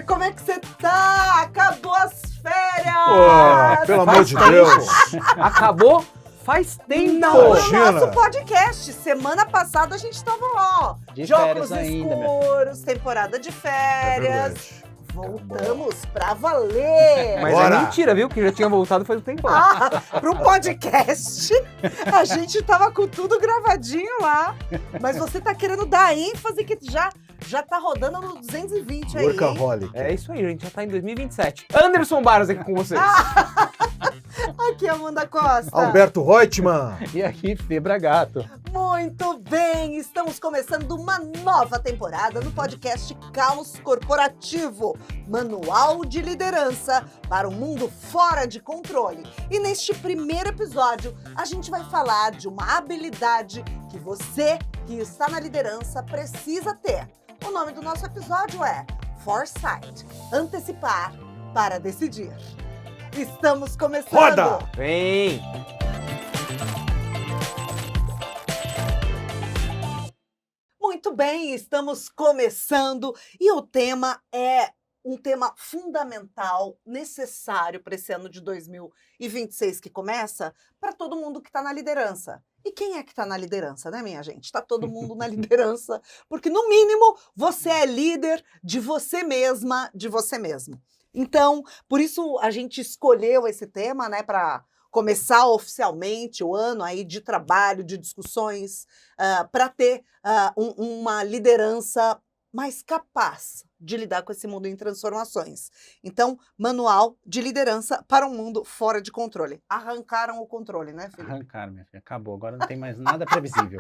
como é que você tá? Acabou as férias! Pô, pelo amor de Deus! Acabou faz tempo! Não, no Imagina. nosso podcast. Semana passada a gente tava lá, ó. De óculos férias ainda, escuros, temporada de É férias. verdade. Voltamos pra valer! Mas Bora. é mentira, viu? Que já tinha voltado faz um tempo. Pro podcast, a gente tava com tudo gravadinho lá. Mas você tá querendo dar ênfase que já tá rodando no 220 aí, hein? Workaholic. É isso aí, a gente já tá em 2027. Anderson Barros aqui com vocês. Aqui, Amanda Costa. Alberto Reutemann. E aqui, Febra Gato. Muito bem, estamos começando uma nova temporada no podcast Caos Corporativo, Manual de Liderança para um mundo fora de controle. E neste primeiro episódio, a gente vai falar de uma habilidade que você que está na liderança precisa ter. O nome do nosso episódio é Foresight, antecipar para decidir. Estamos começando! Roda! Vem! Muito bem, estamos começando e o tema é um tema fundamental, necessário para esse ano de 2026 que começa, para todo mundo que está na liderança. E quem é que está na liderança, né, minha gente? Está todo mundo na liderança, porque no mínimo você é líder de você mesma, de você mesmo. Então, por isso a gente escolheu esse tema, né, para começar oficialmente o ano aí de trabalho, de discussões, para ter uma liderança mais capaz de lidar com esse mundo em transformações. Então, manual de liderança para um mundo fora de controle. Arrancaram o controle, né, Felipe? Arrancaram, minha filha. Acabou. Agora não tem mais nada previsível.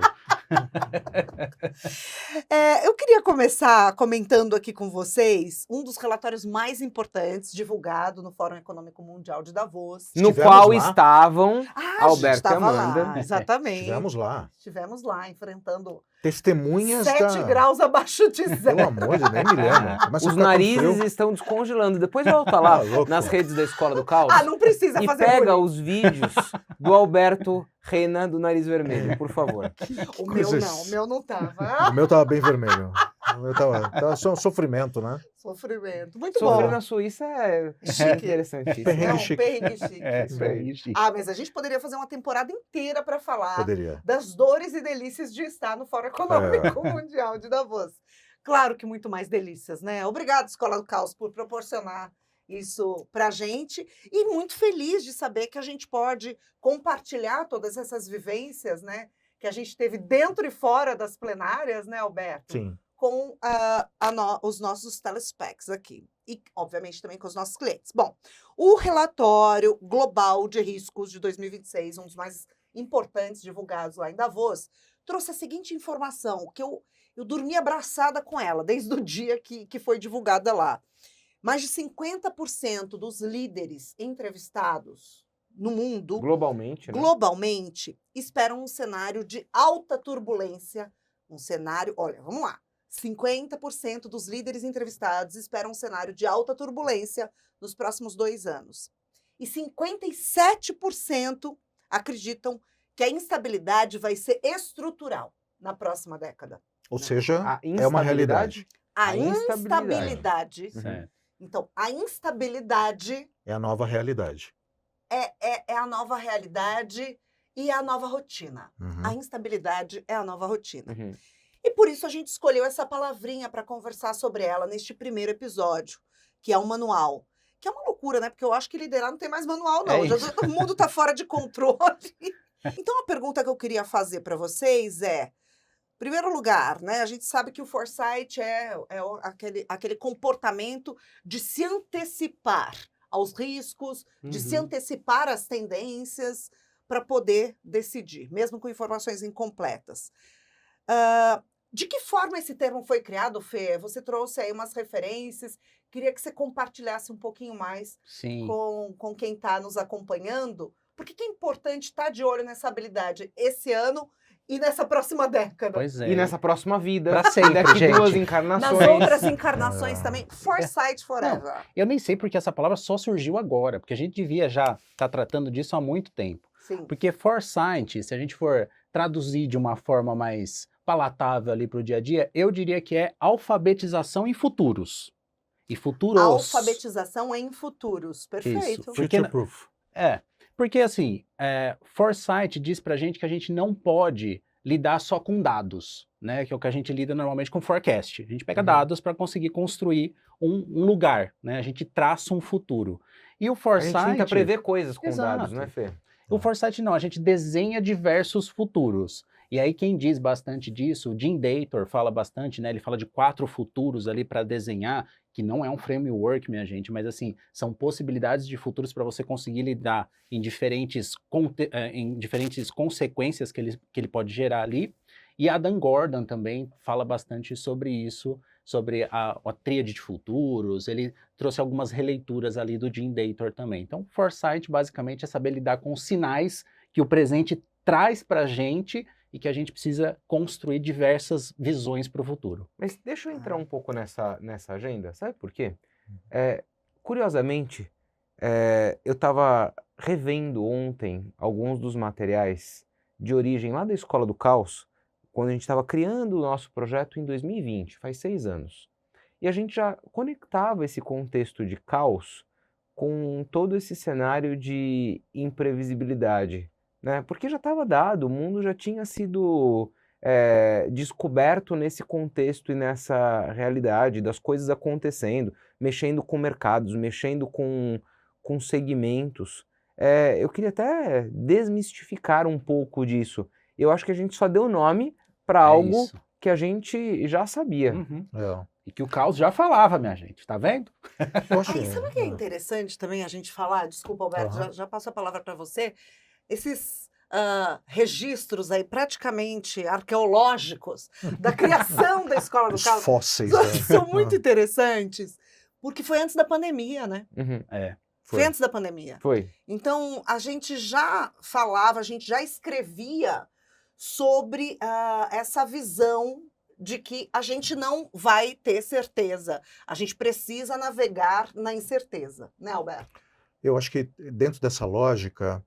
Eu queria começar comentando aqui com vocês um dos relatórios mais importantes divulgado no Fórum Econômico Mundial de Davos. No Estivemos qual lá. estavam A gente Alberto e estava Amanda. lá, exatamente. Estivemos lá. Estivemos lá, enfrentando Testemunhas 7 graus abaixo de Pelo zero. amor de Deus, nem me lembro. Começa a Os ficar com narizes frio. estão descongelando. Depois volta lá Tá louco. nas redes da Escola do Caos Não precisa e fazer pega bullying. os vídeos do Alberto Rena do nariz vermelho, por favor. O meu coisas- não, o meu não tava. O meu tava bem vermelho. O meu tava só um sofrimento, né? Sofrimento. Muito Sofrer bom. na Suíça é Chique. interessantíssimo. Perrengue Não, chique. perrengue chique. Isso aí, Chico. Mas a gente poderia fazer uma temporada inteira para falar Poderia. das dores e delícias de estar no Fórum Econômico Mundial de Davos. Claro que muito mais delícias, né? Obrigada, Escola do Caos, por proporcionar isso pra gente. E muito feliz de saber que a gente pode compartilhar todas essas vivências, né? Que a gente teve dentro e fora das plenárias, né, Alberto? Sim. Com os nossos telespecs aqui. E, obviamente, também com os nossos clientes. Bom, o relatório global de riscos de 2026, um dos mais importantes divulgados lá em Davos, trouxe a seguinte informação, que eu dormi abraçada com ela desde o dia que foi divulgada lá. Mais de 50% dos líderes entrevistados no mundo, Globalmente, né? globalmente, esperam um cenário de alta turbulência. Um cenário, olha, vamos lá. 50% dos líderes entrevistados esperam um cenário de alta turbulência nos próximos 2 anos. E 57% acreditam que a instabilidade vai ser estrutural na próxima década. Ou seja, A é uma realidade. A A instabilidade. instabilidade. Certo. Então, a instabilidade É a nova realidade. é a nova realidade e a nova rotina. Uhum. A instabilidade é a nova rotina. Uhum. E por isso a gente escolheu essa palavrinha para conversar sobre ela neste primeiro episódio, que é o manual. Que é uma loucura, né? Porque eu acho que liderar não tem mais manual, não. É Já isso. todo mundo está fora de controle. Então, a pergunta que eu queria fazer para vocês é, em primeiro lugar, né? A gente sabe que o foresight é aquele comportamento de se antecipar aos riscos, de se Uhum. antecipar às tendências para poder decidir, mesmo com informações incompletas. De que forma esse termo foi criado, Fê? Você trouxe aí umas referências. Queria que você compartilhasse um pouquinho mais Sim. com quem está nos acompanhando. Por que é importante estar de olho nessa habilidade esse ano e nessa próxima década? Pois é. E nessa próxima vida, Pra sempre, daqui gente. 2 Nas encarnações. outras encarnações também. Foresight forever. Eu nem sei porque essa palavra só surgiu agora, porque a gente devia já estar tratando disso há muito tempo. Sim. Porque foresight, se a gente for traduzir de uma forma mais palatável ali para o dia a dia, eu diria que é alfabetização em futuros. E futuros. Alfabetização em futuros. Perfeito. Porque- Future proof. Porque assim, foresight diz pra gente que a gente não pode lidar só com dados, né? Que é o que a gente lida normalmente com forecast. A gente pega dados para conseguir construir um lugar, né? A gente traça um futuro. E o A gente foresight... tenta prever coisas com Exato. dados, né, Fê? O foresight não, a gente desenha diversos futuros. E aí quem diz bastante disso, o Jim Dator fala bastante, né? Ele fala de 4 futuros ali para desenhar, que não é um framework, minha gente, mas assim, são possibilidades de futuros para você conseguir lidar em diferentes consequências que ele pode gerar ali. E Adam Gordon também fala bastante sobre isso, sobre a tríade de futuros. Ele trouxe algumas releituras ali do Jim Dator também. Então, foresight basicamente é saber lidar com os sinais que o presente traz para a gente e que a gente precisa construir diversas visões para o futuro. Mas deixa eu entrar um pouco nessa agenda, sabe por quê? Curiosamente, eu estava revendo ontem alguns dos materiais de origem lá da Escola do Caos, quando a gente estava criando o nosso projeto em 2020, faz 6 anos. E a gente já conectava esse contexto de caos com todo esse cenário de imprevisibilidade, né? Porque já estava dado, o mundo já tinha sido descoberto nesse contexto e nessa realidade das coisas acontecendo, mexendo com mercados, mexendo com segmentos. Eu queria até desmistificar um pouco disso. Eu acho que a gente só deu nome para algo Isso. que a gente já sabia. Uhum. É. E que o caos já falava, minha gente, tá vendo? Eu acho, E sabe o que é interessante também a gente falar? Desculpa, Alberto, Aham. já passo a palavra para você. Esses registros aí praticamente arqueológicos da criação da Escola do os Caos fósseis. são muito interessantes, porque foi antes da pandemia, né? Uhum. Foi antes da pandemia. Foi. Então, a gente já falava, a gente já escrevia sobre essa visão de que a gente não vai ter certeza. A gente precisa navegar na incerteza, né, Alberto? Eu acho que dentro dessa lógica,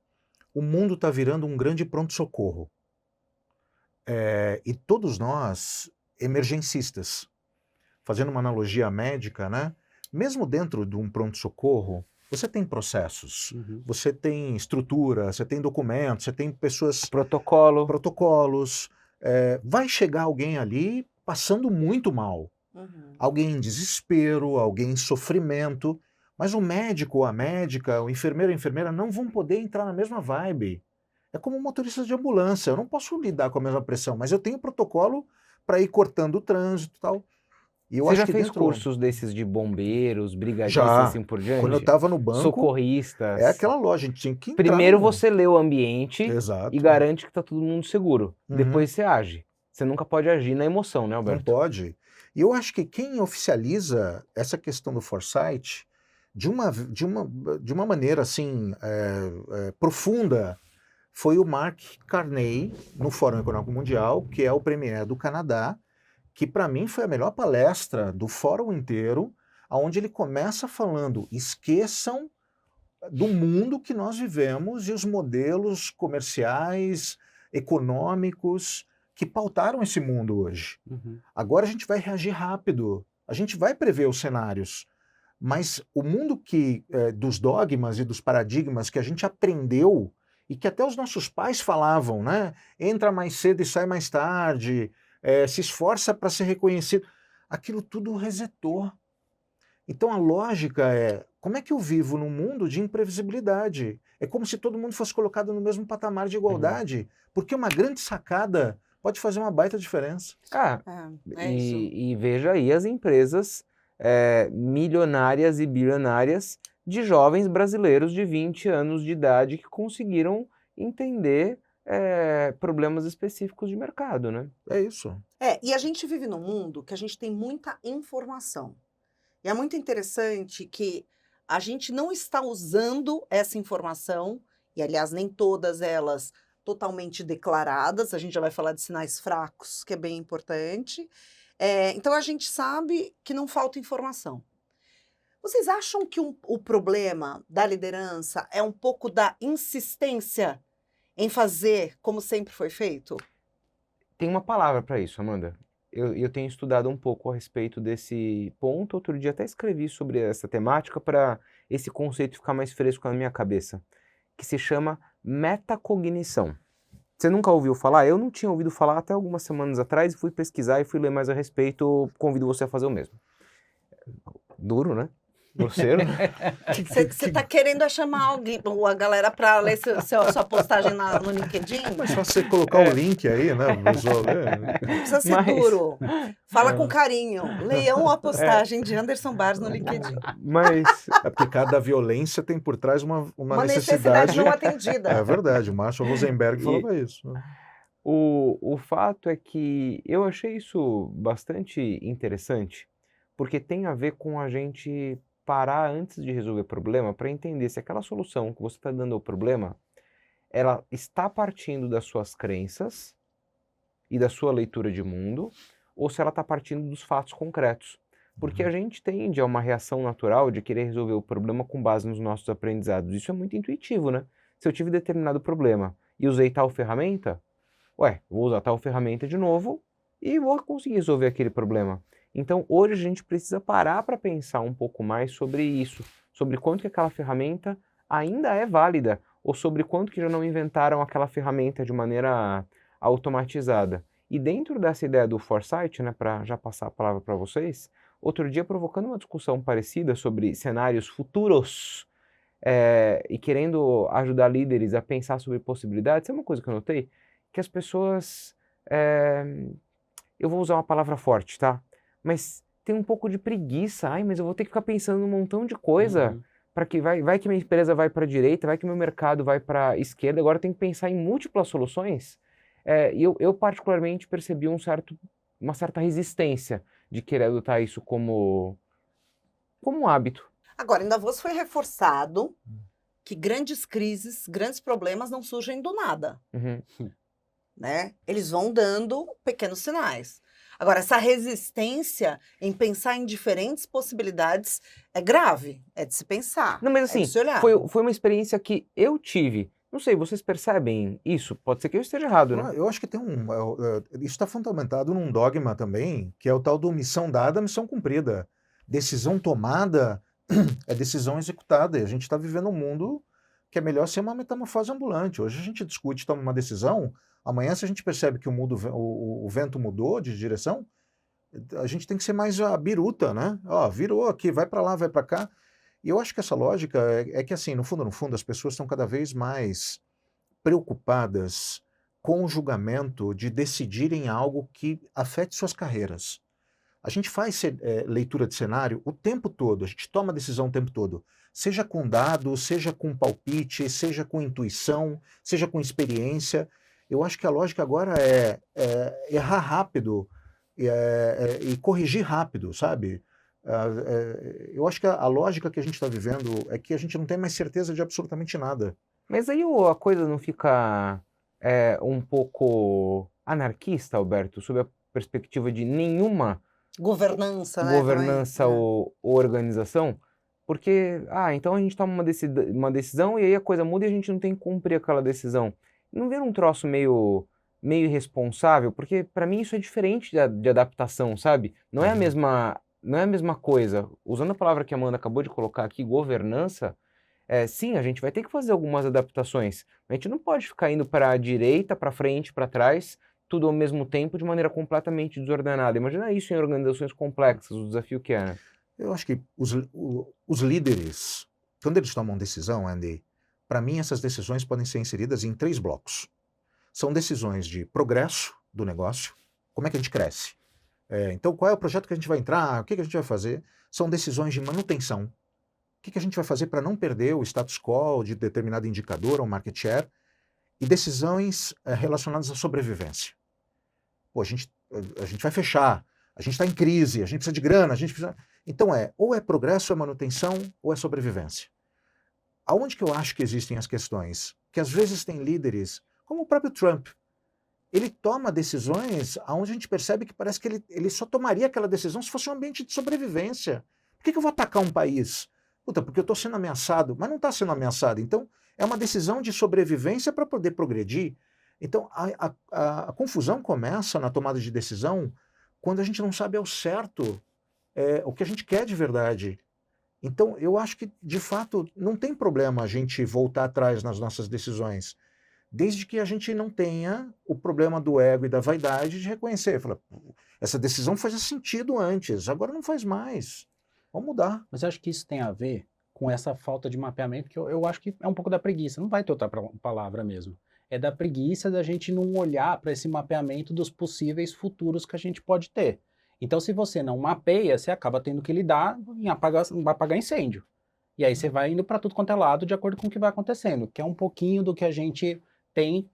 o mundo está virando um grande pronto-socorro. E todos nós, emergencistas, fazendo uma analogia médica, né? Mesmo dentro de um pronto-socorro, você tem processos, você tem estrutura, você tem documentos, você tem pessoas, protocolos. Vai chegar alguém ali passando muito mal. Alguém em desespero, alguém em sofrimento. Mas o médico ou a médica, o enfermeiro ou a enfermeira não vão poder entrar na mesma vibe. É como um motorista de ambulância. Eu não posso lidar com a mesma pressão, mas eu tenho protocolo para ir cortando o trânsito e tal. E eu Você acho já que fez dentro... cursos desses de bombeiros, brigadistas, Já. assim por diante? Quando eu estava no banco, socorristas. é aquela loja, a gente tinha que entrar. Primeiro você lê o ambiente Exato. e garante que está todo mundo seguro. Uhum. Depois você age. Você nunca pode agir na emoção, né, Não Alberto? pode. E eu acho que quem oficializa essa questão do foresight de uma maneira assim profunda foi o Mark Carney no Fórum Econômico Mundial, que é o premier do Canadá, que para mim foi a melhor palestra do fórum inteiro, onde ele começa falando: esqueçam do mundo que nós vivemos e os modelos comerciais, econômicos que pautaram esse mundo hoje. Agora a gente vai reagir rápido, a gente vai prever os cenários, mas o mundo dos dogmas e dos paradigmas que a gente aprendeu e que até os nossos pais falavam, né? Entra mais cedo e sai mais tarde, se esforça para ser reconhecido. Aquilo tudo resetou. Então a lógica é, como é que eu vivo num mundo de imprevisibilidade? É como se todo mundo fosse colocado no mesmo patamar de igualdade, porque uma grande sacada pode fazer uma baita diferença. Isso. E veja aí as empresas milionárias e bilionárias de jovens brasileiros de 20 anos de idade que conseguiram entender problemas específicos de mercado, né? É isso. E a gente vive num mundo que a gente tem muita informação. E é muito interessante que a gente não está usando essa informação, e aliás, nem todas elas totalmente declaradas, a gente já vai falar de sinais fracos, que é bem importante. Então a gente sabe que não falta informação. Vocês acham que o problema da liderança é um pouco da insistência em fazer como sempre foi feito? Tem uma palavra para isso, Amanda. eu tenho estudado um pouco a respeito desse ponto. Outro dia até escrevi sobre essa temática para esse conceito ficar mais fresco na minha cabeça, que se chama metacognição. Você nunca ouviu falar? Eu não tinha ouvido falar até algumas semanas atrás e fui pesquisar e fui ler mais a respeito. Convido você a fazer o mesmo. Duro, né? Grosseiro. Você está querendo chamar alguém, a galera para ler sua postagem no LinkedIn? Mas só você colocar o link aí, né? O pessoal ler. Não precisa ser Mas- duro. Fala com carinho. Leiam a postagem de Anderson Barros no LinkedIn. Mas É porque cada violência tem por trás uma Uma necessidade necessidade. não atendida. É verdade, o Marshall Rosenberg E- falava isso. o fato é que eu achei isso bastante interessante, porque tem a ver com a gente parar antes de resolver o problema para entender se aquela solução que você está dando ao problema, ela está partindo das suas crenças e da sua leitura de mundo, ou se ela está partindo dos fatos concretos. Porque a gente tende a uma reação natural de querer resolver o problema com base nos nossos aprendizados. Isso é muito intuitivo, né? Se eu tive determinado problema e usei tal ferramenta, vou usar tal ferramenta de novo e vou conseguir resolver aquele problema. Então, hoje a gente precisa parar para pensar um pouco mais sobre isso, sobre quanto que aquela ferramenta ainda é válida, ou sobre quanto que já não inventaram aquela ferramenta de maneira automatizada. E dentro dessa ideia do foresight, né, para já passar a palavra para vocês, outro dia provocando uma discussão parecida sobre cenários futuros, e querendo ajudar líderes a pensar sobre possibilidades, é uma coisa que eu notei, que as pessoas, eu vou usar uma palavra forte, tá? Mas tem um pouco de preguiça. Mas eu vou ter que ficar pensando num montão de coisa para que vai que minha empresa vai para a direita, vai que meu mercado vai para a esquerda. Agora eu tenho que pensar em múltiplas soluções. E eu particularmente percebi uma certa resistência de querer adotar isso como um hábito. Agora, em Davos foi reforçado que grandes crises, grandes problemas não surgem do nada, Uhum. né? Eles vão dando pequenos sinais. Agora, essa resistência em pensar em diferentes possibilidades é grave, é de se pensar. Não, mas é assim, de se olhar. foi uma experiência que eu tive. Não sei, vocês percebem isso? Pode ser que eu esteja errado, né? Eu acho que tem isso está fundamentado num dogma também, que é o tal do missão dada, missão cumprida. Decisão tomada é decisão executada. E a gente está vivendo um mundo que é melhor ser uma metamorfose ambulante. Hoje a gente discute, toma uma decisão, amanhã se a gente percebe que o vento mudou de direção, a gente tem que ser mais a biruta, né? Virou aqui, vai para lá, vai para cá. E eu acho que essa lógica é que, assim, no fundo, as pessoas estão cada vez mais preocupadas com o julgamento de decidirem algo que afete suas carreiras. A gente faz leitura de cenário o tempo todo, a gente toma decisão o tempo todo, seja com dados, seja com palpite, seja com intuição, seja com experiência. Eu acho que a lógica agora é errar rápido e corrigir rápido, sabe? Eu acho que a lógica que a gente está vivendo é que a gente não tem mais certeza de absolutamente nada. Mas aí a coisa não fica um pouco anarquista, Alberto, sob a perspectiva de nenhuma Governança, né? governança também. ou organização? Porque, então a gente toma uma decisão e aí a coisa muda e a gente não tem que cumprir aquela decisão. Não vira um troço meio irresponsável? Porque para mim isso é diferente de adaptação, sabe? Não é a mesma coisa. Usando a palavra que a Amanda acabou de colocar aqui, governança, sim, a gente vai ter que fazer algumas adaptações. A gente não pode ficar indo para a direita, para frente, para trás, tudo ao mesmo tempo de maneira completamente desordenada. Imagina isso em organizações complexas, o desafio que é, né? Eu acho que os líderes, quando eles tomam decisão, Andy, para mim essas decisões podem ser inseridas em 3 blocos. São decisões de progresso do negócio, como é que a gente cresce? Então, qual é o projeto que a gente vai entrar? O que a gente vai fazer? São decisões de manutenção. O que a gente vai fazer para não perder o status quo de determinado indicador ou market share? E decisões relacionadas à sobrevivência. Pô, a gente vai fechar, a gente está em crise, a gente precisa de grana, a gente precisa... Então ou é progresso, é manutenção, ou é sobrevivência. Aonde que eu acho que existem as questões? Que às vezes tem líderes, como o próprio Trump, ele toma decisões onde a gente percebe que parece que ele só tomaria aquela decisão se fosse um ambiente de sobrevivência. Por que eu vou atacar um país? Porque eu estou sendo ameaçado, mas não está sendo ameaçado. Então, é uma decisão de sobrevivência para poder progredir. Então, a confusão começa na tomada de decisão quando a gente não sabe ao certo o que a gente quer de verdade. Então, eu acho que, de fato, não tem problema a gente voltar atrás nas nossas decisões, desde que a gente não tenha o problema do ego e da vaidade de reconhecer. Falar, essa decisão fazia sentido antes, agora não faz mais. Vamos mudar. Mas eu acho que isso tem a ver com essa falta de mapeamento, que eu acho que é um pouco da preguiça, não vai ter outra palavra mesmo. É da preguiça da gente não olhar para esse mapeamento dos possíveis futuros que a gente pode ter. Então, se você não mapeia, você acaba tendo que lidar em apagar incêndio. E aí você vai indo para tudo quanto é lado de acordo com o que vai acontecendo, que é um pouquinho do que a gente tem,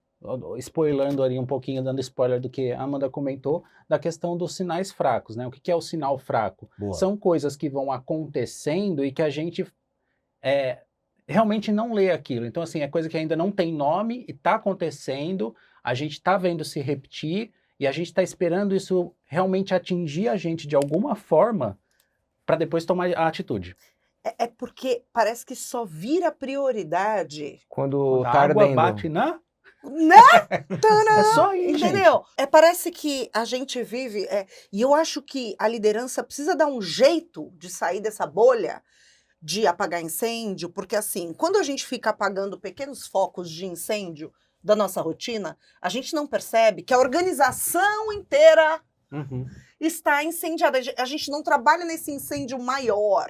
spoilando ali um pouquinho, dando spoiler do que a Amanda comentou, da questão dos sinais fracos, né? O que é o sinal fraco? Boa. São coisas que vão acontecendo e que a gente realmente não lê aquilo. Então, assim, é coisa que ainda não tem nome e está acontecendo, a gente está vendo se repetir e a gente está esperando isso realmente atingir a gente de alguma forma para depois tomar a atitude. É porque parece que só vira prioridade, Quando A tá água ardendo. bate na... né? É só aí, gente. Entendeu? Parece que a gente vive, e eu acho que a liderança precisa dar um jeito de sair dessa bolha de apagar incêndio, porque assim, quando a gente fica apagando pequenos focos de incêndio da nossa rotina, a gente não percebe que a organização inteira Uhum. está incendiada. A gente não trabalha nesse incêndio maior,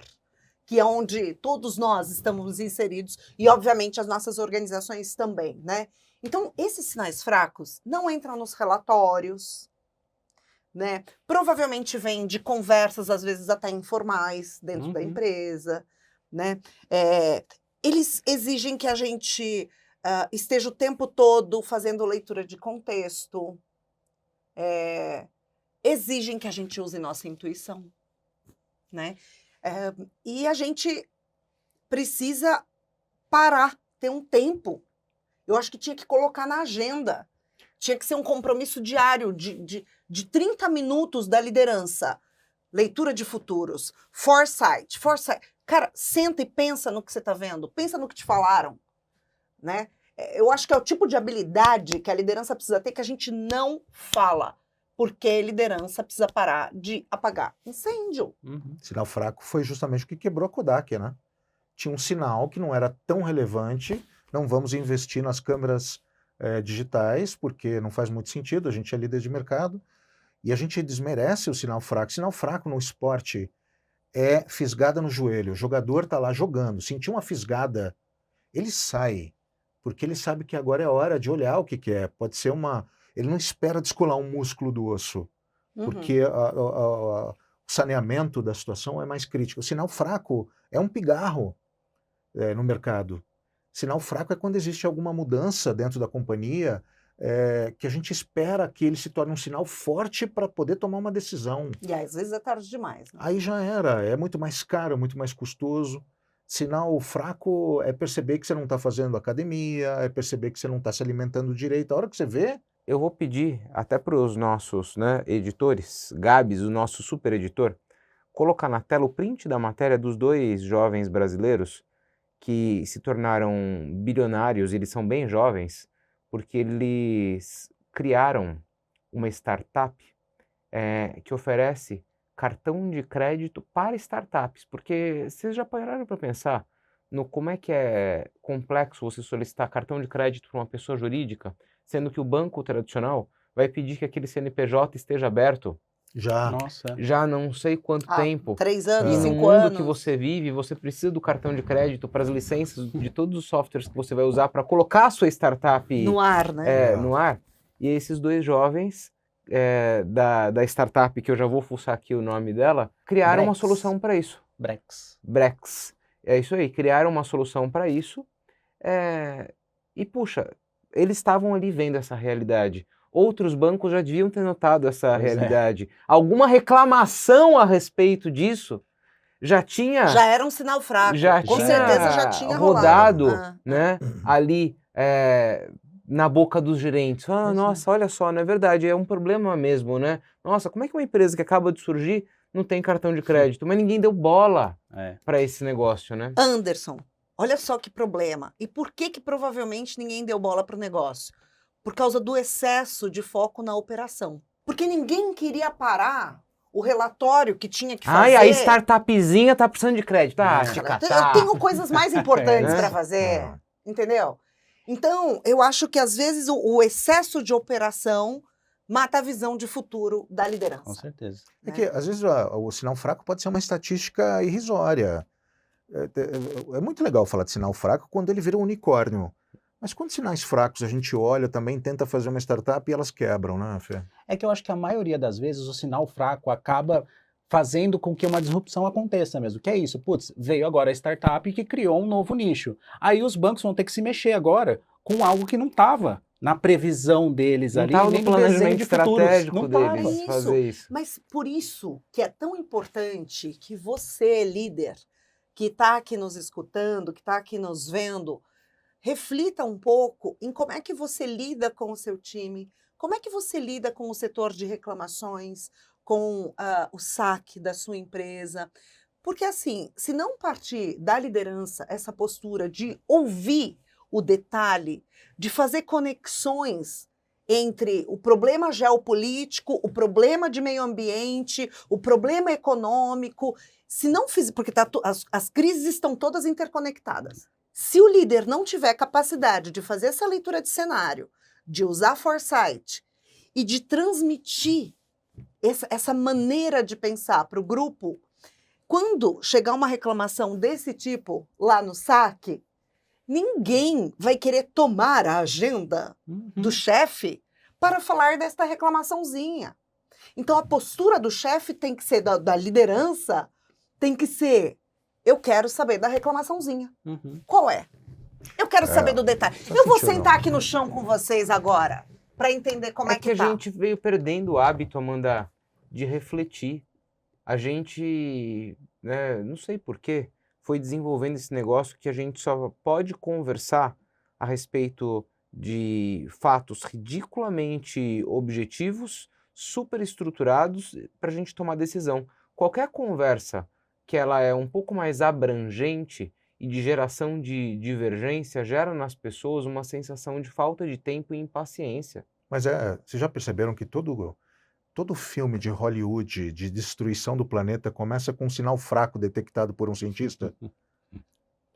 que é onde todos nós estamos inseridos, e obviamente as nossas organizações também, né? Então, esses sinais fracos não entram nos relatórios, né? Provavelmente vêm de conversas, às vezes até informais, dentro da Uhum. empresa, né? Eles exigem que a gente esteja o tempo todo fazendo leitura de contexto, exigem que a gente use nossa intuição, né? E a gente precisa parar, ter um tempo. Eu acho que tinha que colocar na agenda. Tinha que ser um compromisso diário de 30 minutos da liderança. Leitura de futuros, foresight. Cara, senta e pensa no que você está vendo. Pensa no que te falaram, né? Eu acho que é o tipo de habilidade que a liderança precisa ter que a gente não fala. Porque a liderança precisa parar de apagar incêndio. Uhum. Sinal fraco foi justamente o que quebrou a Kodak, né? Tinha um sinal que não era tão relevante, não vamos investir nas câmeras digitais, porque não faz muito sentido, a gente é líder de mercado, e a gente desmerece o sinal fraco. Sinal fraco no esporte é fisgada no joelho. O jogador está lá jogando, sentiu uma fisgada, ele sai, porque ele sabe que agora é hora de olhar o que é. Pode ser ele não espera descolar um músculo do osso, porque o saneamento da situação é mais crítico. O sinal fraco é um pigarro no mercado. Sinal fraco é quando existe alguma mudança dentro da companhia que a gente espera que ele se torne um sinal forte para poder tomar uma decisão. E às vezes é tarde demais. Né? Aí já era, é muito mais caro, é muito mais custoso. Sinal fraco é perceber que você não está fazendo academia, é perceber que você não está se alimentando direito. A hora que você vê, Eu vou pedir até para os nossos editores, Gabs, o nosso super editor, colocar na tela o print da matéria dos 2 jovens brasileiros que se tornaram bilionários, eles são bem jovens, porque eles criaram uma startup que oferece cartão de crédito para startups, porque vocês já pararam para pensar no como é que é complexo você solicitar cartão de crédito para uma pessoa jurídica, sendo que o banco tradicional vai pedir que aquele CNPJ esteja aberto já Nossa. já não sei quanto tempo. 3 E anos, no 5 mundo anos. que você vive, você precisa do cartão de crédito para as licenças de todos os softwares que você vai usar para colocar a sua startup No ar, né? no ar. E esses 2 jovens da startup, que eu já vou fuçar aqui o nome dela, criaram uma Brex. solução para isso. Brex. É isso aí, criaram uma solução para isso. E, puxa, eles estavam ali vendo essa realidade. Outros bancos já deviam ter notado essa Pois é. realidade. Alguma reclamação a respeito disso já tinha... Já era um sinal fraco. já Com tinha certeza já tinha rodado, rolado. né, ali na boca dos gerentes. Pois é. Nossa, olha só, não é verdade, é um problema mesmo, né? Nossa, como é que uma empresa que acaba de surgir não tem cartão de crédito? Mas ninguém deu bola para esse negócio, né? Anderson, olha só que problema. E por que provavelmente ninguém deu bola para o negócio? Por causa do excesso de foco na operação. Porque ninguém queria parar o relatório que tinha que fazer. Ai, a startupzinha tá precisando de crédito. Ah, te Eu catar. tenho coisas mais importantes É. para fazer, entendeu? Então, eu acho que às vezes o excesso de operação mata a visão de futuro da Com liderança. certeza. É que, às vezes, o sinal fraco pode ser uma estatística irrisória. É muito legal falar de sinal fraco quando ele vira um unicórnio. Mas quando sinais fracos a gente olha, também tenta fazer uma startup e elas quebram, né, Fê? É que eu acho que a maioria das vezes o sinal fraco acaba fazendo com que uma disrupção aconteça mesmo. Que é isso? Putz, veio agora a startup que criou um novo nicho. Aí os bancos vão ter que se mexer agora com algo que não estava na previsão deles Não ali, tava nem no no desenho planejamento de futuros. estratégico Não deles tava. Isso. fazer isso. Mas por isso que é tão importante que você, líder, que está aqui nos escutando, que está aqui nos vendo, reflita um pouco em como é que você lida com o seu time, como é que você lida com o setor de reclamações, com o saque da sua empresa. Porque assim, se não partir da liderança essa postura de ouvir o detalhe, de fazer conexões entre o problema geopolítico, o problema de meio ambiente, o problema econômico, se não fizer, porque as crises estão todas interconectadas. Se o líder não tiver capacidade de fazer essa leitura de cenário, de usar foresight e de transmitir essa maneira de pensar para o grupo, quando chegar uma reclamação desse tipo lá no saque, ninguém vai querer tomar a agenda do chefe para falar desta reclamaçãozinha. Então, a postura do chefe tem que ser, da liderança, tem que ser, eu quero saber da reclamaçãozinha. Qual é? Eu quero saber do detalhe. Eu vou sentar aqui no chão com vocês agora, para entender como é que a tá. gente veio perdendo o hábito, Amanda, de refletir. A gente, né, não sei porquê, foi desenvolvendo esse negócio que a gente só pode conversar a respeito de fatos ridiculamente objetivos, super estruturados, para a gente tomar decisão. Qualquer conversa que ela é um pouco mais abrangente e de geração de divergência gera nas pessoas uma sensação de falta de tempo e impaciência. Mas vocês já perceberam que todo filme de Hollywood de destruição do planeta começa com um sinal fraco detectado por um cientista?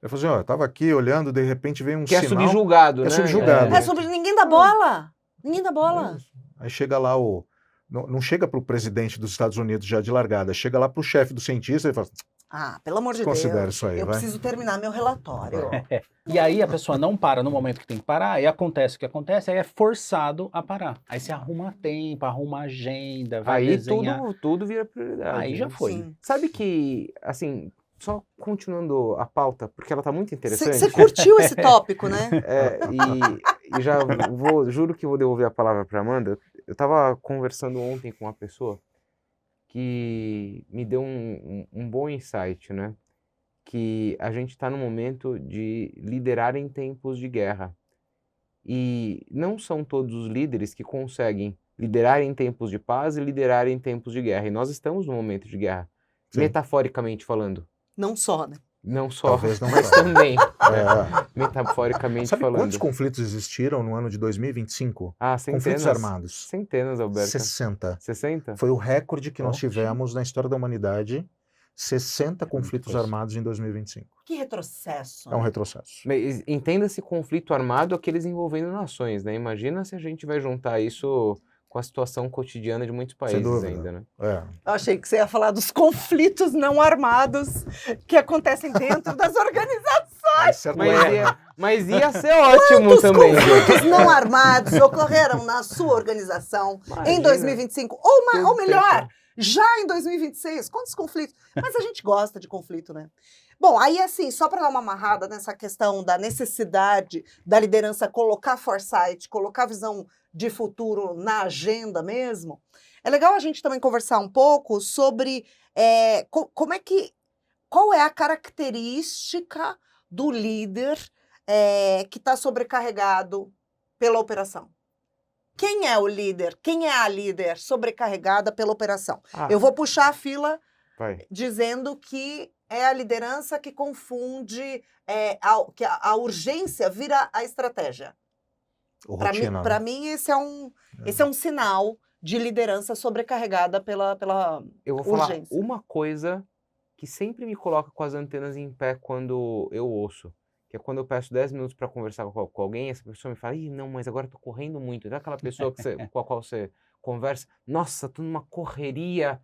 Eu falei assim, ó, eu tava aqui olhando, de repente vem um Que é sinal... subjugado, é né? subjugado. É sobre ninguém dá bola. Ninguém dá bola. Aí chega lá não chega para o presidente dos Estados Unidos já de largada, chega lá para o chefe do cientista e fala, Pelo amor de considera Deus, isso aí, eu vai. preciso terminar meu relatório. E aí a pessoa não para no momento que tem que parar, e acontece o que acontece, aí é forçado a parar. Aí você arruma tempo, arruma agenda, vai Aí desenhar. tudo vira prioridade. Aí já né? foi. Sim. Sabe que, assim, só continuando a pauta, porque ela tá muito interessante. Você curtiu esse tópico, né? E já juro que vou devolver a palavra para Amanda. Eu estava conversando ontem com uma pessoa que me deu um bom insight, né? Que a gente está no momento de liderar em tempos de guerra. E não são todos os líderes que conseguem liderar em tempos de paz e liderar em tempos de guerra. E nós estamos num momento de guerra, Sim. metaforicamente falando. Não só, né? Não só, Talvez não mas só. também, É. metaforicamente Sabe falando. quantos conflitos existiram no ano de 2025? Ah, Conflitos centenas. armados. Centenas, Alberto. 60. 60? Foi o recorde que nós Oxe. tivemos na história da humanidade. 60 conflitos coisa. armados em 2025. Que retrocesso. É um retrocesso. Mas entenda-se conflito armado aqueles envolvendo nações, né? Imagina se a gente vai juntar isso com a situação cotidiana de muitos países dúvida. ainda, né? É. Eu achei que você ia falar dos conflitos não armados que acontecem dentro das organizações. Mas ia ser ótimo Os também. conflitos não armados ocorreram na sua organização em Imagina. 2025. Ou Tudo melhor, perfeito. já em 2026. Quantos conflitos? Mas a gente gosta de conflito, né? Bom, aí assim, só para dar uma amarrada nessa questão da necessidade da liderança colocar foresight, colocar visão de futuro na agenda mesmo, é legal a gente também conversar um pouco sobre qual é a característica do líder que está sobrecarregado pela operação. Quem é o líder? Quem é a líder sobrecarregada pela operação? Eu vou puxar a fila Vai. dizendo que é a liderança que confunde, que a urgência vira a estratégia. Rotina, Para né? mim, esse é um sinal de liderança sobrecarregada pela Eu vou falar urgência. uma coisa que sempre me coloca com as antenas em pé quando eu ouço, que é quando eu peço 10 minutos para conversar com alguém, essa pessoa me fala, ih, não, mas agora eu tô correndo muito. Então aquela pessoa com a qual você conversa, nossa, tô numa correria.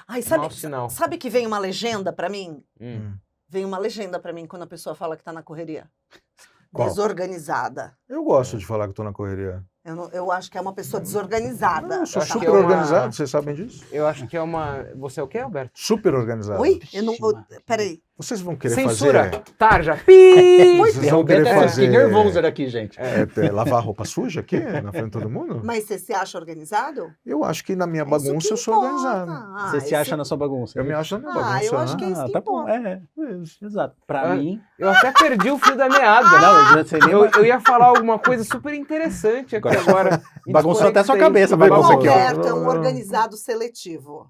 Ai, Mau sinal. sabe que vem uma legenda pra mim? Hum. Vem uma legenda pra mim quando a pessoa fala que tá na correria. Qual? Desorganizada. Eu gosto de falar que eu tô na correria. Eu acho que é uma pessoa desorganizada. Eu sou acho super que é uma- organizado, vocês sabem disso? Eu acho que é uma... Você é o quê, Alberto? Super organizado. Oi? Eu não. Vixe, Peraí. Vocês vão querer Censura! fazer... Tarja! Pi! Vocês vão querer Eu fazer... fiquei nervoso aqui, gente. lavar roupa suja aqui, na frente de todo mundo? Mas você se acha organizado? Eu acho que na minha É isso bagunça que eu sou importa. organizado. Ah, Você se acha na sua bagunça? Eu me acho na minha Ah, bagunça. eu acho que é isso que tá bom, importa. exato. Pra Ah, mim... Eu até perdi o fio da meada. Não, eu não sei nem... Eu ia falar alguma coisa super interessante aqui agora. Me Bagunçou até sua desconectei. cabeça, O bagunça aqui, ó. Alberto é um organizado seletivo.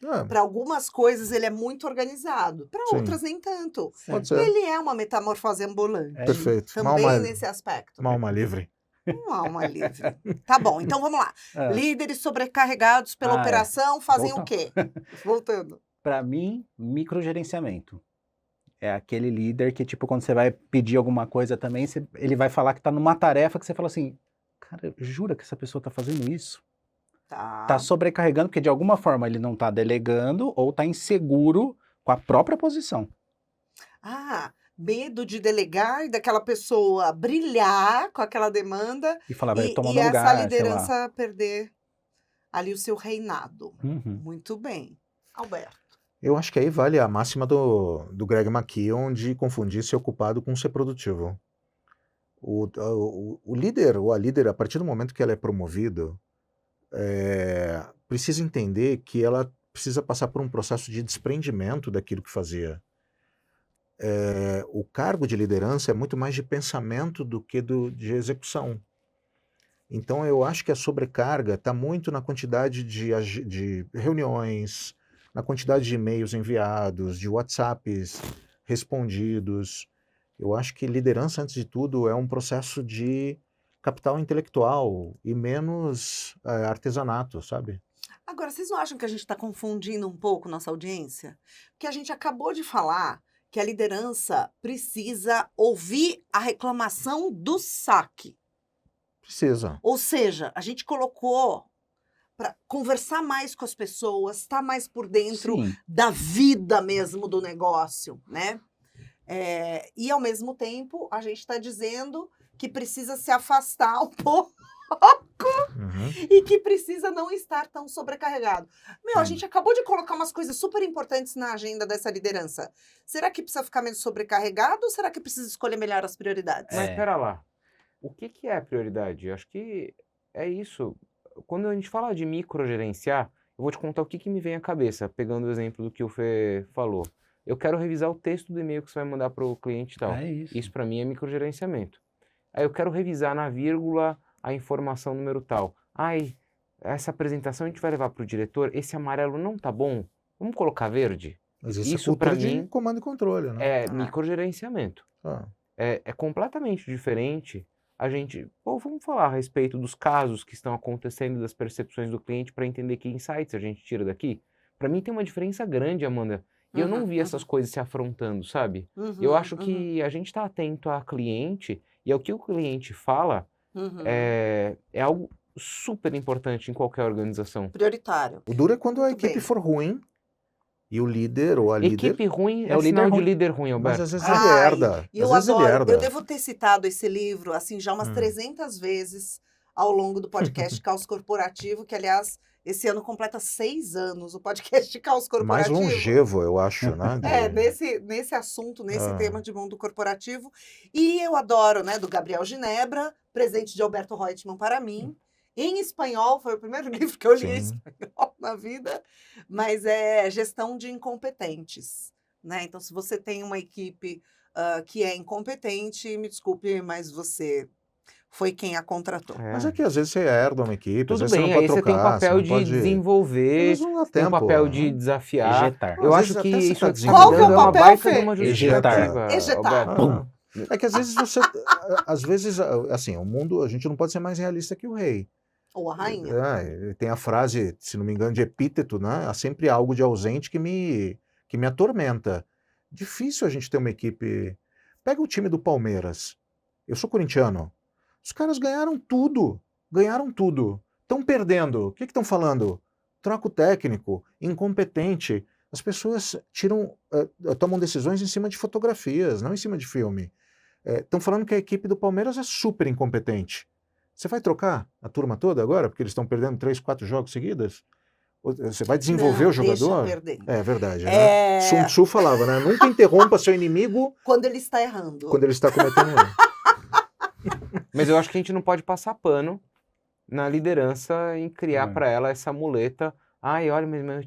Ah, Para algumas coisas ele é muito organizado, para Sim. outras nem tanto. pode ser. Ele é uma metamorfose ambulante. É Perfeito. Também Uma nesse aspecto. alma livre. Uma alma livre. Tá bom, então vamos lá. É. Líderes sobrecarregados pela Ah, é. operação fazem o Volta. quê? Voltando. Pra mim, microgerenciamento. É aquele líder que, tipo, quando você vai pedir alguma coisa também, ele vai falar que tá numa tarefa que você fala assim, cara, jura que essa pessoa tá fazendo isso? Tá. Tá sobrecarregando, porque de alguma forma ele não tá delegando ou tá inseguro com a própria posição. Ah, medo de delegar e daquela pessoa brilhar com aquela demanda E falar, vai tomar e meu essa lugar, sei lá. liderança perder ali o seu reinado. Uhum. Muito bem. Alberto. Eu acho que aí vale a máxima do Greg McKeown de confundir ser ocupado com ser produtivo. O líder ou a líder, a partir do momento que ela é promovido, precisa entender que ela precisa passar por um processo de desprendimento daquilo que fazia. O cargo de liderança é muito mais de pensamento do que de execução. Então eu acho que a sobrecarga está muito na quantidade de reuniões, na quantidade de e-mails enviados, de WhatsApps respondidos. Eu acho que liderança, antes de tudo, é um processo de capital intelectual e menos artesanato, sabe? Agora, vocês não acham que a gente está confundindo um pouco nossa audiência? Porque a gente acabou de falar que a liderança precisa ouvir a reclamação do saque. Precisa. Ou seja, a gente colocou para conversar mais com as pessoas, estar mais por dentro Sim. da vida mesmo do negócio, né? E ao mesmo tempo a gente está dizendo que precisa se afastar um pouco Uhum. e que precisa não estar tão sobrecarregado. A gente acabou de colocar umas coisas super importantes na agenda dessa liderança. Será que precisa ficar menos sobrecarregado ou será que precisa escolher melhor as prioridades? Mas espera lá. O que é prioridade? Eu acho que é isso. Quando a gente fala de microgerenciar, eu vou te contar o que me vem à cabeça, pegando o exemplo do que o Fê falou. Eu quero revisar o texto do e-mail que você vai mandar para o cliente e tal. É isso. Isso para mim é microgerenciamento. Aí eu quero revisar na vírgula a informação número tal. Ai, essa apresentação a gente vai levar para o diretor, esse amarelo não tá bom, vamos colocar verde? Mas isso Isso é cultura pra de mim comando e controle, né? É microgerenciamento. Ah. É completamente diferente. A gente, vamos falar a respeito dos casos que estão acontecendo, das percepções do cliente para entender que insights a gente tira daqui. Para mim tem uma diferença grande, Amanda. E eu não vi essas coisas se afrontando, sabe? Eu acho que a gente está atento a cliente e ao que o cliente fala é algo super importante em qualquer organização. Prioritário. O duro é quando a Muito equipe bem. for ruim e o líder ou a líder... Equipe ruim É é o o sinal líder de ruim. líder ruim, Mas Alberto. às vezes Ai, ele herda. E eu Às vezes ele adoro. herda. Eu devo ter citado esse livro, assim, já umas 300 vezes ao longo do podcast Caos Corporativo, que, aliás, esse ano completa 6 anos, o podcast Caos Mais Corporativo. longevo, eu acho, né? Nesse assunto, nesse Ah. tema de mundo corporativo. E eu adoro, né, do Gabriel Ginebra, presente de Alberto Reutemann para mim. Em espanhol, foi o primeiro livro que eu li em Sim. espanhol na vida, mas é Gestão de Incompetentes, né? Então, se você tem uma equipe que é incompetente, me desculpe, mas você foi quem a contratou. Mas é que às vezes você herda uma equipe, às Tudo vezes bem, você não aí pode você tem o trocar, papel não de pode... Às desenvolver, vezes não dá tem o tempo, papel né? de desafiar. Ejetar. Eu Às acho vezes que até você isso tá que você Qual que é o dando uma papel, baita Fê? de uma justificativa. Ejetar. Alberto. É que às vezes você... Às vezes, assim, o mundo... A gente não pode ser mais realista que o rei. Ou a rainha. Tem a frase, se não me engano, de epíteto, né? Há sempre algo de ausente que me atormenta. Difícil a gente ter uma equipe. Pega o time do Palmeiras. Eu sou corintiano. Os caras ganharam tudo. Ganharam tudo. Estão perdendo. O que estão falando? Troca o técnico, incompetente. As pessoas tomam decisões em cima de fotografias, não em cima de filme. Estão falando que a equipe do Palmeiras é super incompetente. Você vai trocar a turma toda agora, porque eles estão perdendo 3, 4 jogos seguidos? Você vai desenvolver Não, o jogador? deixa perder. É verdade, né? Sun Tzu falava, né? Nunca interrompa seu inimigo Quando ele está errando. quando ele está cometendo um erro. Mas eu acho que a gente não pode passar pano na liderança em criar para ela essa muleta. Ai, olha, mas meu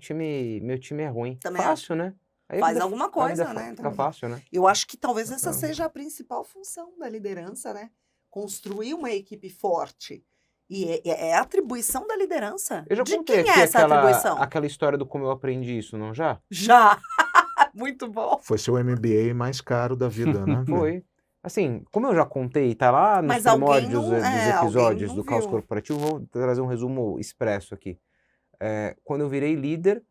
time é ruim. Também Fácil, né? Aí a Faz vida- alguma a vida coisa, né? Fica fácil, né? Eu acho que talvez essa Então. seja a principal função da liderança, né? Construir uma equipe forte. E é a atribuição da liderança. Eu já De contei quem aqui é essa atribuição? aquela história do como eu aprendi isso, não já? Já! Muito bom. Foi seu MBA mais caro da vida, né? Foi. Assim, como eu já contei, tá lá nos Mas alguém primórdios não- dos alguém episódios não do Caos viu. Corporativo, vou trazer um resumo expresso aqui. Quando eu virei líder,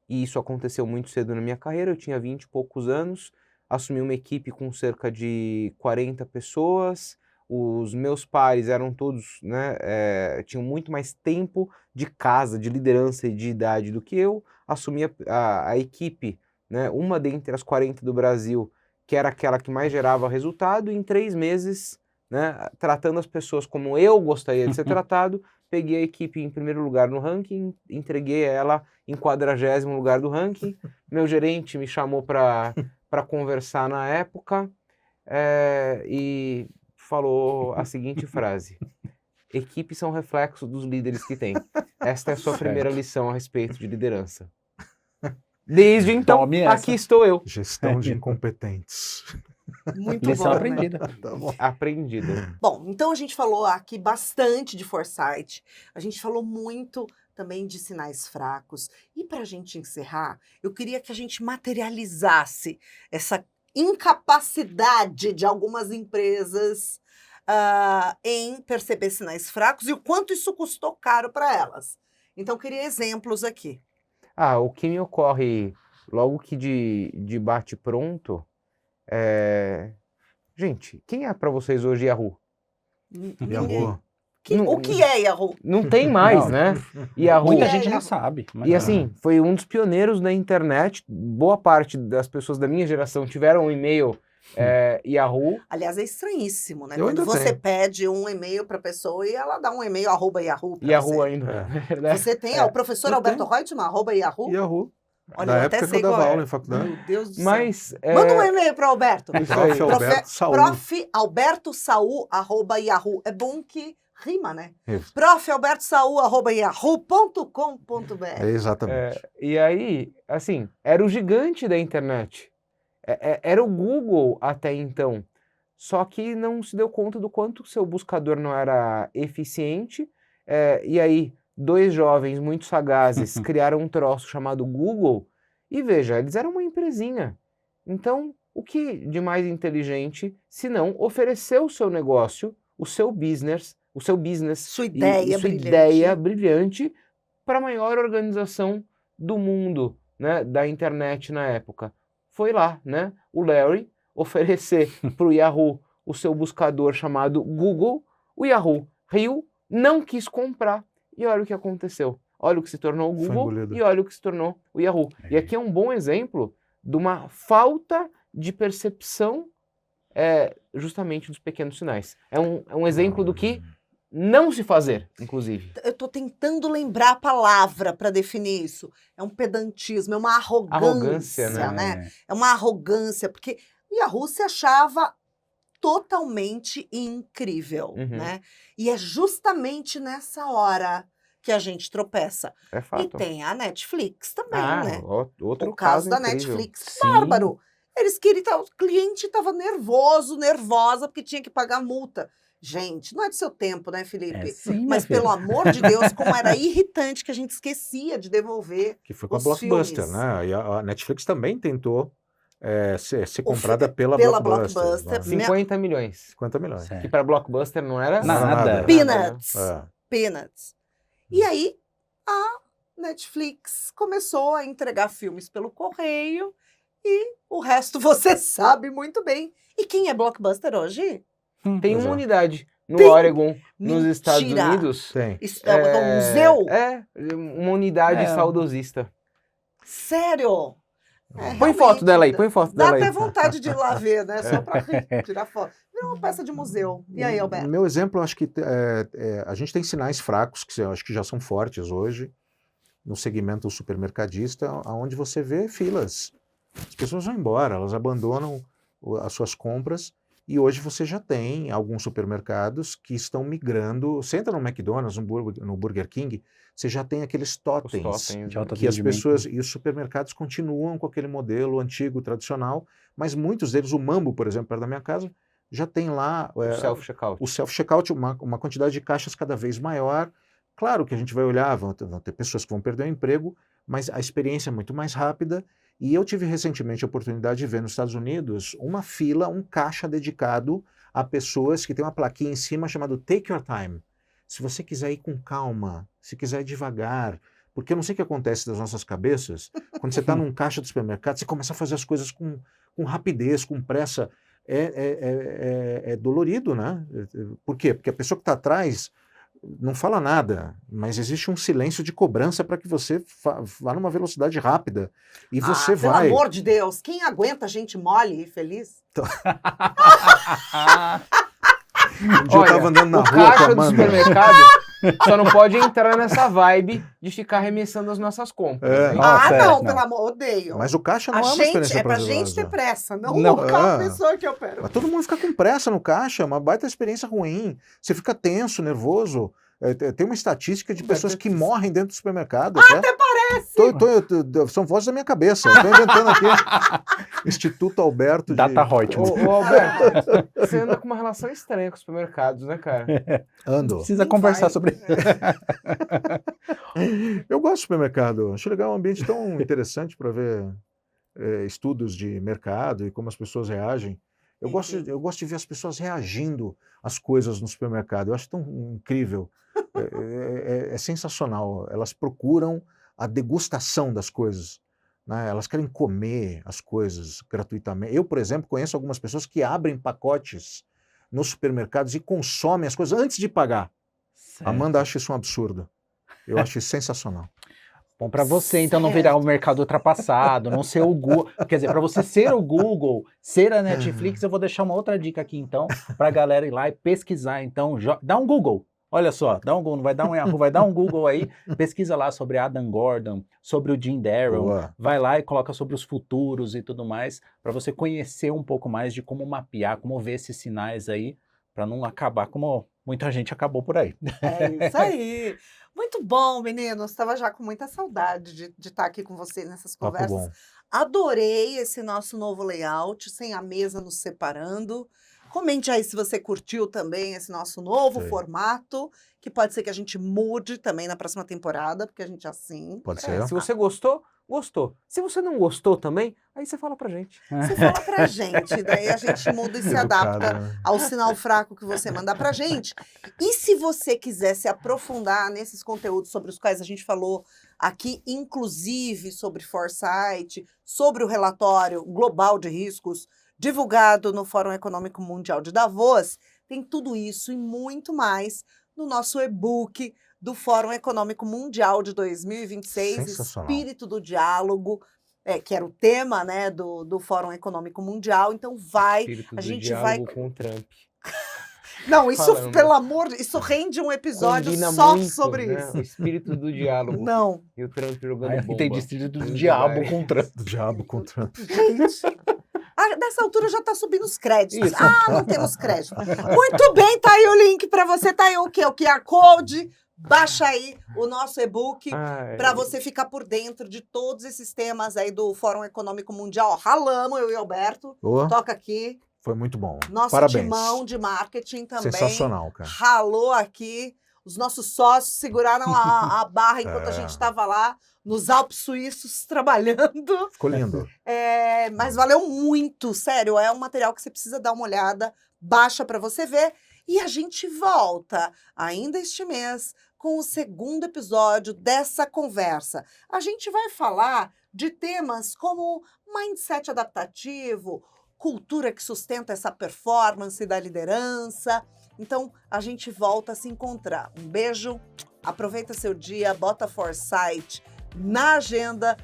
e isso aconteceu muito cedo na minha carreira, eu tinha 20 e poucos anos, assumi uma equipe com cerca de 40 pessoas, os meus pares eram todos, né, tinham muito mais tempo de casa, de liderança e de idade do que eu, assumi a equipe, né, uma dentre as 40 do Brasil, que era aquela que mais gerava resultado, e em 3 meses, né, tratando as pessoas como eu gostaria de ser tratado, peguei a equipe em primeiro lugar no ranking, entreguei ela em 40º lugar do ranking, meu gerente me chamou para conversar na época, e falou a seguinte frase: equipes são reflexo dos líderes que tem. Esta é a sua primeira lição a respeito de liderança. Desde então, Tome essa. aqui estou eu. Gestão de incompetentes. Muito Lição bom, né? aprendida. Tá bom. Aprendida. Bom, então a gente falou aqui bastante de foresight, a gente falou muito também de sinais fracos. E para a gente encerrar, eu queria que a gente materializasse essa incapacidade de algumas empresas em perceber sinais fracos e o quanto isso custou caro para elas. Então, eu queria exemplos aqui. O que me ocorre logo que de bate-pronto gente, quem é para vocês hoje Yahoo? Yahoo. Não- O que é Yahoo? Não tem mais, Não. né? Yahoo. Muita É, gente Yahoo. não sabe. mas E é. assim, foi um dos pioneiros da internet. Boa parte das pessoas da minha geração tiveram um e-mail Yahoo. Aliás, é estranhíssimo, né? Eu Quando ainda você tenho. pede um e-mail para a pessoa e ela dá um e-mail @Yahoo pra Yahoo você. ainda. né? Você tem, o professor Eu Alberto tenho. Reutemann, @Yahoo. Yahoo. Olha, Na eu até época que sei eu dava qual é. aula em faculdade. Meu Deus do céu. Mas Manda um e-mail para o Alberto. Isso aí. Prof. Alberto Saul. Prof. Alberto Saul, @Yahoo. É bom que rima, né? Isso. Prof. Alberto Saul, @Yahoo.com.br. Exatamente. E aí, assim, era o gigante da internet. Era o Google até então. Só que não se deu conta do quanto o seu buscador não era eficiente. E aí, 2 jovens muito sagazes criaram um troço chamado Google. E veja, eles eram uma empresinha. Então, o que de mais inteligente se não oferecer o seu negócio, o seu business Sua e ideia sua brilhante. ideia brilhante para a maior organização do mundo, né, da internet na época. Foi lá, né, o Larry oferecer para o Yahoo o seu buscador chamado Google. O Yahoo riu, não quis comprar e olha o que aconteceu. Olha o que se tornou o Foi Google engolido. e olha o que se tornou o Yahoo. E aqui é um bom exemplo de uma falta de percepção justamente dos pequenos sinais. É um exemplo do que não se fazer, inclusive. Eu estou tentando lembrar a palavra para definir isso. É um pedantismo, é uma arrogância, Arrogância, né? É uma arrogância, porque o Yahoo se achava totalmente incrível, Uhum. né? E é justamente nessa hora que a gente tropeça. É E fato. tem a Netflix também, né? Outro O caso da incrível. Netflix, Sim. bárbaro. Eles queriam, o cliente estava nervosa, porque tinha que pagar multa. Gente, não é do seu tempo, né, Felipe? Sim, minha Mas, filha. pelo amor de Deus, como era irritante que a gente esquecia de devolver. Que foi com a os Blockbuster, filmes. né? E a Netflix também tentou ser comprada pela pela Blockbuster. Blockbuster. né? 50 milhões. 50 milhões. Certo. Que para Blockbuster não era Nada. nada. Peanuts. É. Peanuts. E aí a Netflix começou a entregar filmes pelo correio e o resto você sabe muito bem. E quem é blockbuster hoje? Tem Pois uma é. unidade no Tem? Oregon, nos Estados Mentira! Unidos. Tem. Isso é um museu? Uma unidade É. saudosista. Sério? É, Põe foto realmente, dela aí, põe foto Dá dela até aí. vontade de ir lá ver, né? Só para tirar foto. É uma peça de museu. E aí, No Alberto? meu exemplo, eu acho que a gente tem sinais fracos, que eu acho que já são fortes hoje, no segmento supermercadista, onde você vê filas. As pessoas vão embora, elas abandonam as suas compras, e hoje você já tem alguns supermercados que estão migrando. Você entra no McDonald's, no Burger King, você já tem aqueles Os totens. totens. De alta Que as atendimento. pessoas e os supermercados continuam com aquele modelo antigo, tradicional, mas muitos deles, o Mambo, por exemplo, perto da minha casa, já tem lá O self-checkout. o self-checkout, uma quantidade de caixas cada vez maior. Claro que a gente vai olhar, vão ter pessoas que vão perder o emprego, mas a experiência é muito mais rápida. E eu tive recentemente a oportunidade de ver nos Estados Unidos uma fila, um caixa dedicado a pessoas que tem uma plaquinha em cima chamado Take Your Time. Se você quiser ir com calma, se quiser ir devagar, porque eu não sei o que acontece das nossas cabeças, quando você está num caixa do supermercado, você começa a fazer as coisas com rapidez, com pressa. É dolorido, né? Por quê? Porque a pessoa que está atrás não fala nada, mas existe um silêncio de cobrança para que você vá numa velocidade rápida. E você Pelo vai. amor de Deus, quem aguenta gente mole e feliz? Um dia eu estava andando na o rua com caixa a do Amanda. supermercado só não pode entrar nessa vibe de ficar arremessando as nossas compras. É. hein? Nossa, não, não. pelo amor, odeio. Mas o caixa não A é uma gente, experiência é pra gente prazerosa. ter pressa, não, Não. a É. pessoa que opera. Mas todo mundo fica com pressa no caixa, é uma baita experiência ruim. Você fica tenso, nervoso. Tem uma estatística de pessoas que morrem dentro do supermercado. Até parece! São vozes da minha cabeça. Estou inventando aqui. Instituto Alberto Data Reutemann. Ô, Alberto, você anda com uma relação estranha com os supermercados, né, cara? Ando. Precisa Quem conversar vai? sobre. Eu gosto do supermercado. Acho legal, um ambiente tão interessante para ver estudos de mercado e como as pessoas reagem. Eu gosto de ver as pessoas reagindo às coisas no supermercado. Eu acho tão incrível. É sensacional. Elas procuram a degustação das coisas, né? Elas querem comer as coisas gratuitamente. Eu, por exemplo, conheço algumas pessoas que abrem pacotes nos supermercados e consomem as coisas antes de pagar. Amanda acha isso um absurdo. Eu acho isso sensacional. Bom, para você, então, não virar um mercado ultrapassado, não ser o Google. Quer dizer, para você ser o Google, ser a Netflix, eu vou deixar uma outra dica aqui, então, para a galera ir lá e pesquisar. Então, dá um Google. Olha só, dá um Google, não vai dar um Yahoo, vai dar um Google aí, pesquisa lá sobre Adam Gordon, sobre o Jim Darrow, Boa. vai lá e coloca sobre os futuros e tudo mais, para você conhecer um pouco mais de como mapear, como ver esses sinais aí, para não acabar como muita gente acabou por aí. É isso aí. Muito bom, meninos. Estava já com muita saudade de estar aqui com vocês nessas Papo conversas. bom. Adorei esse nosso novo layout, sem a mesa nos separando. Comente aí se você curtiu também esse nosso novo Sim. formato, que pode ser que a gente mude também na próxima temporada, porque a gente é assim. Pode ser. Se você gostou, gostou. Se você não gostou também, aí você fala pra gente. Você fala pra gente, daí a gente muda e se adapta Educado, né? ao sinal fraco que você mandar pra gente. E se você quiser se aprofundar nesses conteúdos sobre os quais a gente falou aqui, inclusive sobre Foresight, sobre o relatório global de riscos divulgado no Fórum Econômico Mundial de Davos, tem tudo isso e muito mais no nosso e-book do Fórum Econômico Mundial de 2026, Sensacional. Espírito do Diálogo, que era o tema, né, do Fórum Econômico Mundial. Então vai, Espírito a do gente diálogo vai... com o Trump. Não, isso, Falando. pelo amor de... Isso rende um episódio Combina só muito, sobre né? isso. O espírito do diálogo. Não, E o Trump jogando Aí bomba. tem distrito do Onde diabo vai? com Trump. Do diabo com Trump. gente... Nessa altura já tá subindo os créditos. Isso. Não temos crédito. Muito bem, tá aí o link para você, tá aí o quê? O QR Code. Baixa aí o nosso e-book Ai, para você ficar por dentro de todos esses temas aí do Fórum Econômico Mundial. Ó, ralamos, eu e o Alberto. Ô, Toca aqui. foi muito bom. Nosso Parabéns. timão de marketing também. Sensacional, cara. Ralou aqui. Os nossos sócios seguraram a barra enquanto a gente estava lá nos Alpes Suíços trabalhando. Ficou lindo. Mas valeu muito, sério. É um material que você precisa dar uma olhada. Baixa para você ver. E a gente volta ainda este mês com o segundo episódio dessa conversa. A gente vai falar de temas como mindset adaptativo, cultura que sustenta essa performance da liderança. Então, a gente volta a se encontrar. Um beijo, aproveita seu dia, bota Foresight na agenda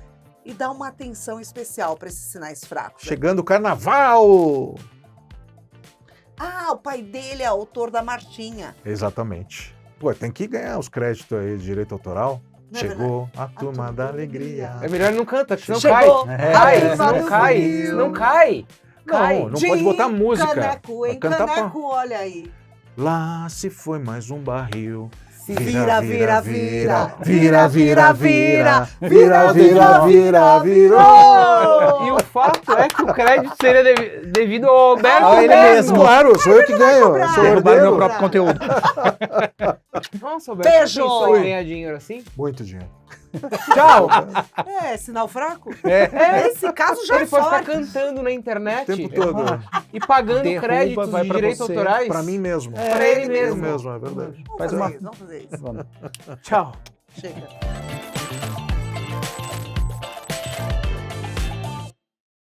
e dá uma atenção especial para esses sinais fracos. Chegando o carnaval! Ah, o pai dele é autor da Martinha. Exatamente. Pô, tem que ganhar os créditos aí de direito autoral. Não é Chegou a turma da alegria. É melhor não canta, senão Chegou cai. a Cai, turma senão do cai, frio. senão cai. Cai. Não pode botar música. Caneco, em Cantar caneco, olha aí. Lá se foi mais um barril. Vira, vira, vira. Vira, vira, vira. Vira, vira, vira, virou. E o fato é que o crédito seria devido ao Alberto Ah, ele mesmo. Claro, sou eu que ganho. cobrar. Sou Derrubaram Derrubaram meu herdeiro. próprio conteúdo. Nossa, Alberto, Beijo. você pensou em ganhar dinheiro assim? Muito dinheiro. Tchau! É, sinal fraco? É. Esse caso já Ele é pode ficar forte. cantando na internet O tempo todo. e pagando Derruba, créditos vai de pra direitos você. autorais Pra mim mesmo. pra ele Eu mesmo. mesmo, é verdade. Vamos Faz fazer uma- isso, vamos fazer isso. Vamos. Tchau. Chega.